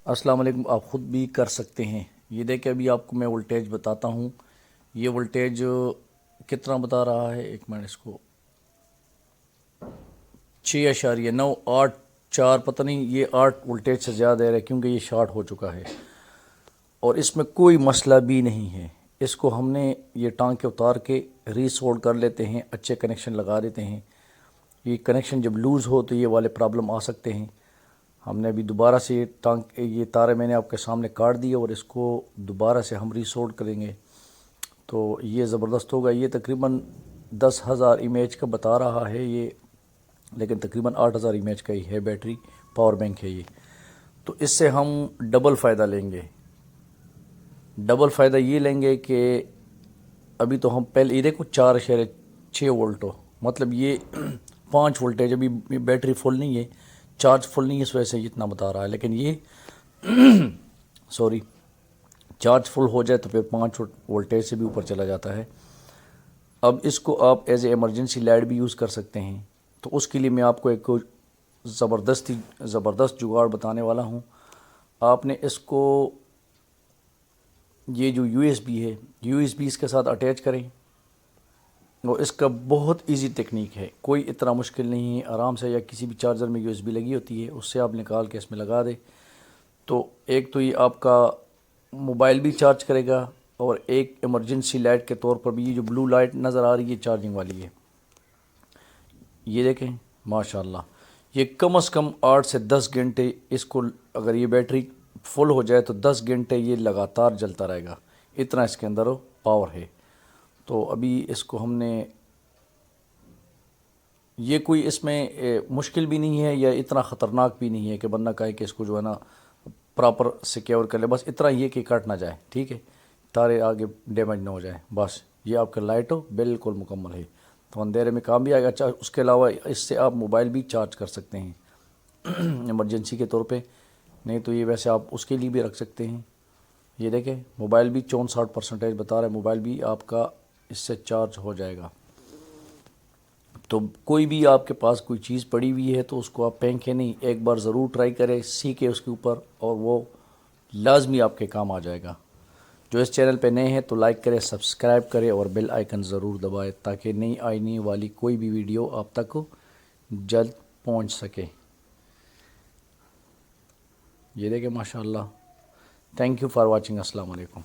السلام علیکم، آپ خود بھی کر سکتے ہیں۔ یہ دیکھیں ابھی آپ کو میں وولٹیج بتاتا ہوں۔ یہ وولٹیج کتنا بتا رہا ہے، ایک منٹ، اس کو 6.984، پتہ نہیں یہ 8 وولٹیج سے زیادہ ہے کیونکہ یہ شارٹ ہو چکا ہے اور اس میں کوئی مسئلہ بھی نہیں ہے۔ اس کو ہم نے یہ ٹانکے اتار کے ری سولڈ کر لیتے ہیں، اچھے کنیکشن لگا دیتے ہیں۔ یہ کنیکشن جب لوز ہو تو یہ والے پرابلم آ سکتے ہیں۔ ہم نے ابھی دوبارہ سے یہ تارے میں نے آپ کے سامنے کاٹ دیے اور اس کو دوبارہ سے ہم ری سولڈ کریں گے تو یہ زبردست ہوگا۔ یہ تقریباً 10,000 ایم کا بتا رہا ہے یہ، لیکن تقریباً 8,000 ایم کا ہی ہے، بیٹری پاور بینک ہے یہ۔ تو اس سے ہم ڈبل فائدہ لیں گے۔ ڈبل فائدہ یہ لیں گے کہ ابھی تو ہم پہلے یہ دیکھو 4.6 وولٹ ہو، مطلب یہ 5 وولٹیج، ابھی بیٹری فل نہیں ہے، چارج فل نہیں ہے، اس وجہ سے اتنا بتا رہا ہے، لیکن یہ چارج فل ہو جائے تو پھر 5 وولٹیج سے بھی اوپر چلا جاتا ہے۔ اب اس کو آپ ایز اے ایمرجنسی لائٹ بھی یوز کر سکتے ہیں۔ تو اس کے لیے میں آپ کو ایک زبردست جگاڑ بتانے والا ہوں۔ آپ نے اس کو، یہ جو یو ایس بی ہے، یو ایس بی اس کے ساتھ اٹیچ کریں، اور اس کا بہت ایزی ٹیکنیک ہے، کوئی اتنا مشکل نہیں ہے۔ آرام سے، یا کسی بھی چارجر میں یو ایس بی لگی ہوتی ہے اس سے آپ نکال کے اس میں لگا دیں تو ایک تو یہ آپ کا موبائل بھی چارج کرے گا، اور ایک ایمرجنسی لائٹ کے طور پر بھی یہ جو بلو لائٹ نظر آ رہی ہے چارجنگ والی ہے، یہ دیکھیں ماشاءاللہ، یہ کم از کم 8 سے 10 گھنٹے اس کو، اگر یہ بیٹری فل ہو جائے تو 10 گھنٹے یہ لگاتار جلتا رہے گا، اتنا اس کے اندر پاور ہے۔ تو ابھی اس کو ہم نے، یہ کوئی اس میں مشکل بھی نہیں ہے یا اتنا خطرناک بھی نہیں ہے کہ بندہ کہے کہ اس کو جو ہے نا پراپر سیکیور کر لے، بس اتنا یہ کہ کٹ نہ جائے، ٹھیک ہے، تارے آگے ڈیمیج نہ ہو جائے، بس یہ آپ کا لائٹ بالکل مکمل ہے، تو اندھیرے میں کام بھی آئے گا۔ اس کے علاوہ اس سے آپ موبائل بھی چارج کر سکتے ہیں ایمرجنسی کے طور پہ، نہیں تو یہ ویسے آپ اس کے لیے بھی رکھ سکتے ہیں۔ یہ دیکھیں موبائل بھی 64% بتا رہا ہے، موبائل بھی آپ کا اس سے چارج ہو جائے گا۔ تو کوئی بھی آپ کے پاس کوئی چیز پڑی ہوئی ہے تو اس کو آپ پھینکیں نہیں، ایک بار ضرور ٹرائی کریں، سیکھیں اس کے اوپر، اور وہ لازمی آپ کے کام آ جائے گا۔ جو اس چینل پہ نئے ہیں تو لائک کریں، سبسکرائب کریں اور بیل آئیکن ضرور دبائیں تاکہ نئی آنے والی کوئی بھی ویڈیو آپ تک جلد پہنچ سکے۔ یہ دیکھیں ماشاءاللہ۔ Thank you for watching. السلام علیکم۔